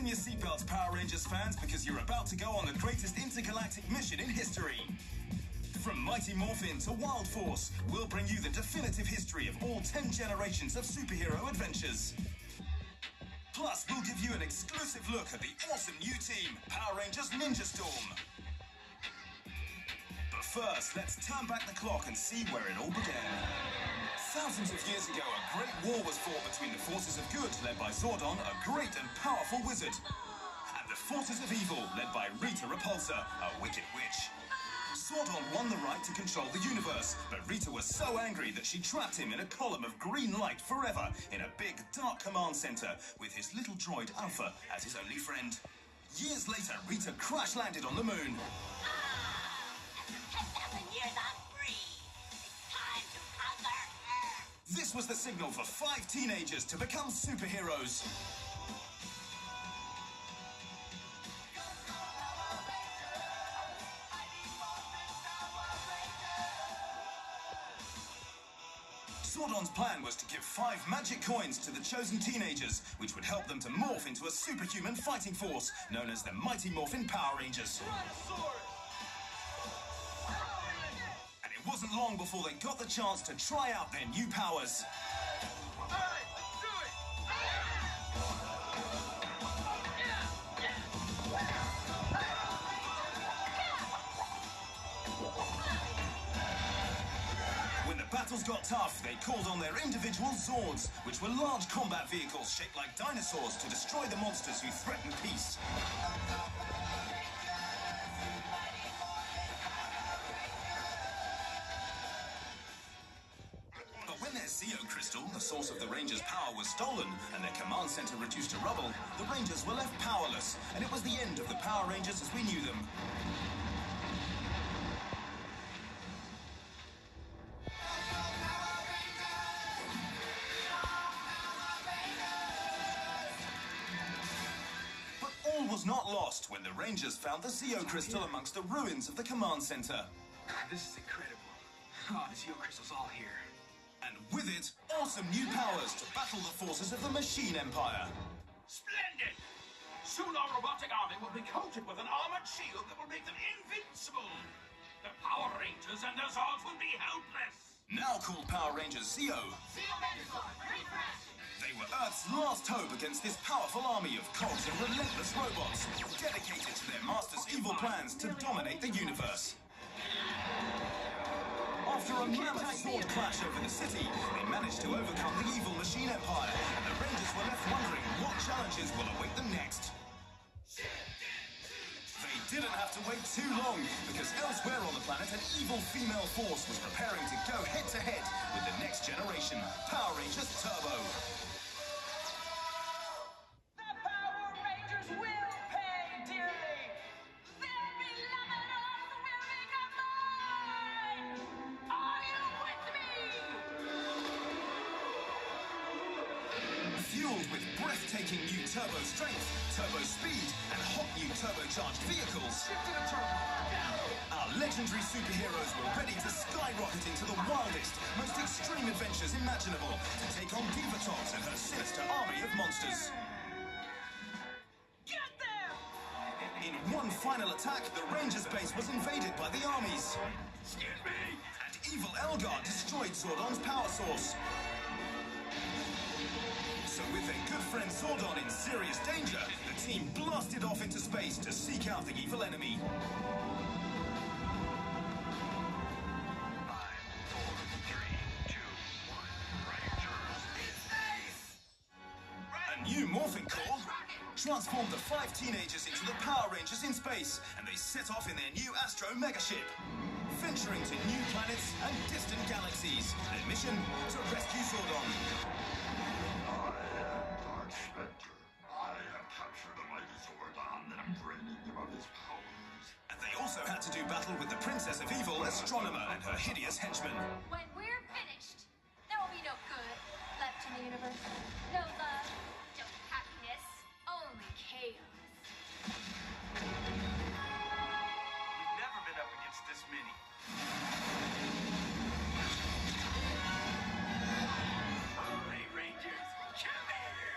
your seatbelts, Power Rangers fans, because you're about to go on the greatest intergalactic mission in history. From Mighty Morphin to Wild Force, we'll bring you the definitive history of all 10 generations of superhero adventures. Plus, we'll give you an exclusive look at the awesome new team, Power Rangers Ninja Storm. But first, let's turn back the clock and see where it all began. Thousands of years ago, a great war was fought between the forces of good, led by Zordon, a great and powerful wizard, and the forces of evil, led by Rita Repulsa, a wicked witch. Zordon won the right to control the universe, but Rita was so angry that she trapped him in a column of green light forever in a big, dark command center with his little droid Alpha as his only friend. Years later, Rita crash-landed on the moon. After 10,000 years, I'm free! It's time to conquer Earth! This was the signal for 5 teenagers to become superheroes. Zordon's plan was to give 5 magic coins to the chosen teenagers, which would help them to morph into a superhuman fighting force known as the Mighty Morphin Power Rangers. And it wasn't long before they got the chance to try out their new powers. When the battles got tough, they called on their individual Zords, which were large combat vehicles shaped like dinosaurs to destroy the monsters who threatened peace. But when their Zeo Crystal, the source of the Rangers' power, was stolen and their command center reduced to rubble, the Rangers were left powerless, and it was the end of the Power Rangers as we knew them. All was not lost when the Rangers found the Zeo Crystal amongst the ruins of the command center. This is incredible. Oh, the Zeo Crystal's all here. And with it, awesome new powers to battle the forces of the Machine Empire. Splendid! Soon our robotic army will be coated with an armored shield that will make them invincible. The Power Rangers and their Zords will be helpless. Now called Power Rangers Zeo. Zeo Megazord, refresh! They were Earth's last hope against this powerful army of cogs and relentless robots, dedicated to their master's evil plans to dominate the universe. After a mammoth sword clash over the city, they managed to overcome the evil Machine Empire, and the Rangers were left wondering what challenges will await them next. They didn't have to wait too long, because elsewhere on the planet, an evil female force was preparing to go head-to-head with the next generation, Power Rangers Turbo. The Power Rangers will pay dearly! Their beloved Earth will become mine! Are you with me? Fueled with breathtaking new turbo strength, turbo speed, and hot new turbocharged vehicles, our legendary superheroes were ready to skyrocket into the wildest, most extreme adventures imaginable to take on Divatox and her sinister army of monsters. Get them! In one final attack, the Rangers' base was invaded by the armies. Excuse me! And evil Elgar destroyed Zordon's power source. So with their good friend Zordon in serious danger, the team blasted off into space to seek out the evil enemy. 5, 4, 3, 2, 1. Rangers in space! A new morphing core transformed the 5 teenagers into the Power Rangers in space, and they set off in their new Astro megaship, venturing to new planets and distant galaxies. Their mission: to rescue Zordon. Dark Spectre, I have captured the mighty Zordon and I'm draining him of his powers. And they also had to do battle with the Princess of Evil, Astronomer, and her hideous henchmen. When we're finished, there will be no good left in the universe. No love, no happiness, only chaos. We've never been up against this many. Hey, Rangers, come here!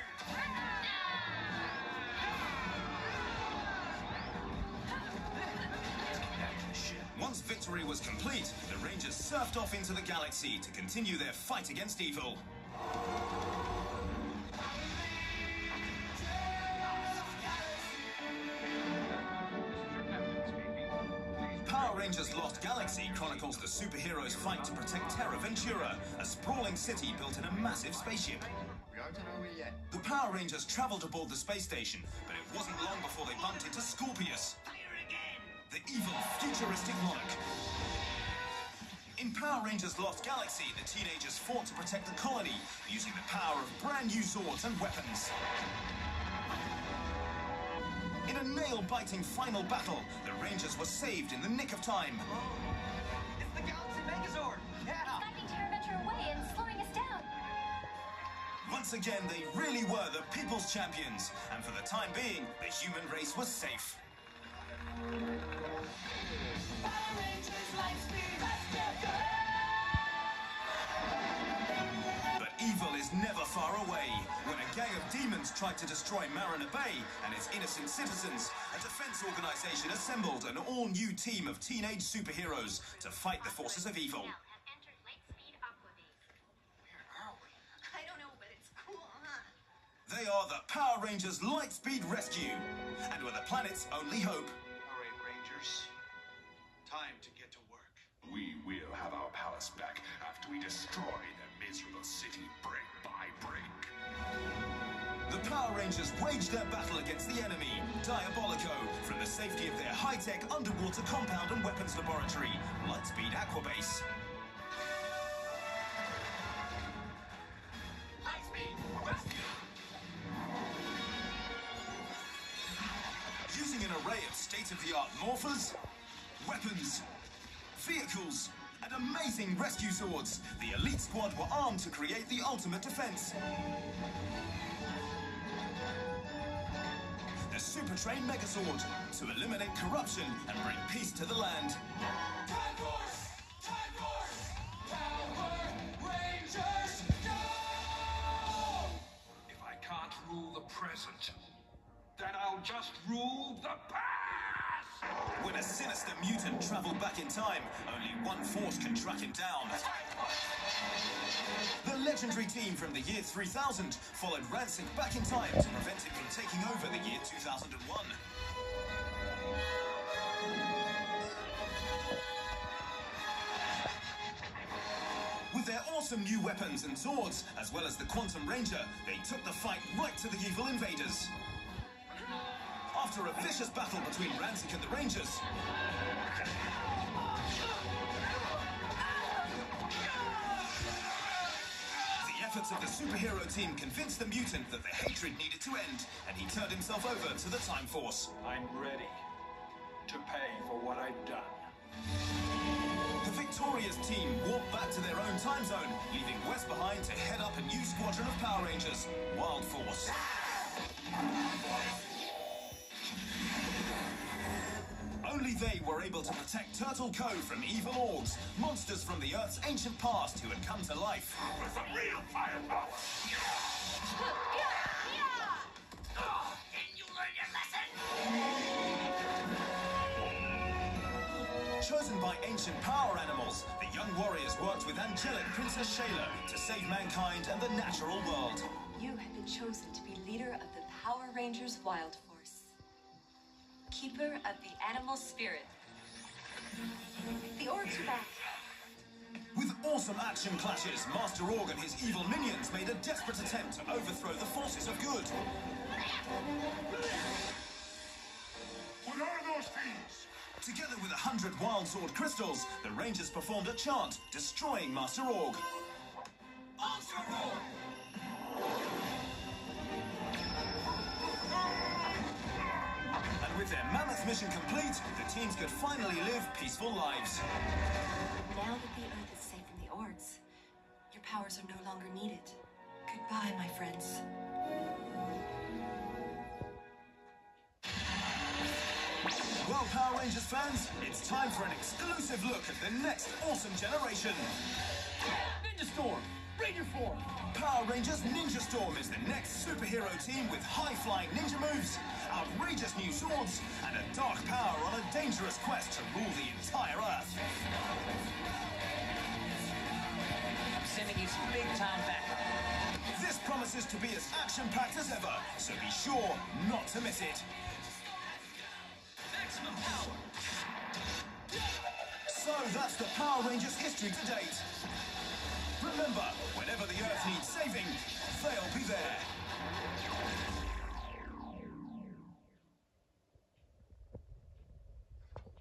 victory was complete, the Rangers surfed off into the galaxy to continue their fight against evil. Power Rangers Lost Galaxy chronicles the superheroes' fight to protect Terra Ventura, a sprawling city built in a massive spaceship. We aren't on our way yet. The Power Rangers traveled aboard the space station, but it wasn't long before they bumped into Scorpius, the evil, futuristic monarch. In Power Rangers Lost Galaxy, the teenagers fought to protect the colony, using the power of brand new Zords and weapons. In a nail-biting final battle, the Rangers were saved in the nick of time. It's the Galaxy Megazord! Yeah! Knocking Terra Venture away and slowing us down. Once again, they really were the people's champions, and for the time being, the human race was safe. Power Rangers Lightspeed Rescue! But evil is never far away. When a gang of demons tried to destroy Mariner Bay and its innocent citizens, a defense organization assembled an all-new team of teenage superheroes to fight the forces of evil. Have entered Lightspeed Aquabase. Where are we? I don't know, but it's cool, huh? They are the Power Rangers Lightspeed Rescue, and were the planet's only hope. All right, Rangers. Time to get to work. We will have our palace back after we destroy the miserable city brick by brick. The Power Rangers waged their battle against the enemy, Diabolico, from the safety of their high-tech underwater compound and weapons laboratory, Lightspeed Aquabase. Lightspeed Rescue! Using an array of state-of-the-art morphers, weapons, vehicles, and amazing rescue Zords, the elite squad were armed to create the ultimate defense. The Super Train Megazord, to eliminate corruption and bring peace to the land. Time Force! Time Force! Power Rangers, go! If I can't rule the present, then I'll just rule the past! When a sinister mutant traveled back in time, only one force can track him down. The legendary team from the year 3000 followed Ransik back in time to prevent him from taking over the year 2001. With their awesome new weapons and Zords, as well as the Quantum Ranger, they took the fight right to the evil invaders. After a vicious battle between Ransik and the Rangers, the efforts of the superhero team convinced the mutant that the hatred needed to end, and he turned himself over to the Time Force. I'm ready to pay for what I've done. The victorious team walked back to their own time zone, leaving Wes behind to head up a new squadron of Power Rangers, Wild Force. Only they were able to protect Turtle Cove from evil orcs, monsters from the Earth's ancient past who had come to life. With some real firepower. Didn't you learn your lesson? Chosen by ancient power animals, the young warriors worked with angelic Princess Shayla to save mankind and the natural world. You have been chosen to be leader of the Power Rangers Wild Force. Keeper of the animal spirit. The orcs are back. With awesome action clashes, Master Org and his evil minions made a desperate attempt to overthrow the forces of good. What are those things? Together with 100 Wild Sword crystals, the Rangers performed a chant, destroying Master Org. Ultra Roar! And with their mammoth mission complete, the teams could finally live peaceful lives. Now that the Earth is safe from the orcs, your powers are no longer needed. Goodbye, my friends. Well, Power Rangers fans, it's time for an exclusive look at the next awesome generation. Ninja Storm! Ranger form! Power Rangers Ninja Storm is the next superhero team with high-flying ninja moves, outrageous new swords, and a dark power on a dangerous quest to rule the entire Earth. I'm sending you some big-time backup. This promises to be as action-packed as ever, so be sure not to miss it. Maximum power. So that's the Power Rangers history to date. Remember, whenever the Earth needs saving, they'll be there.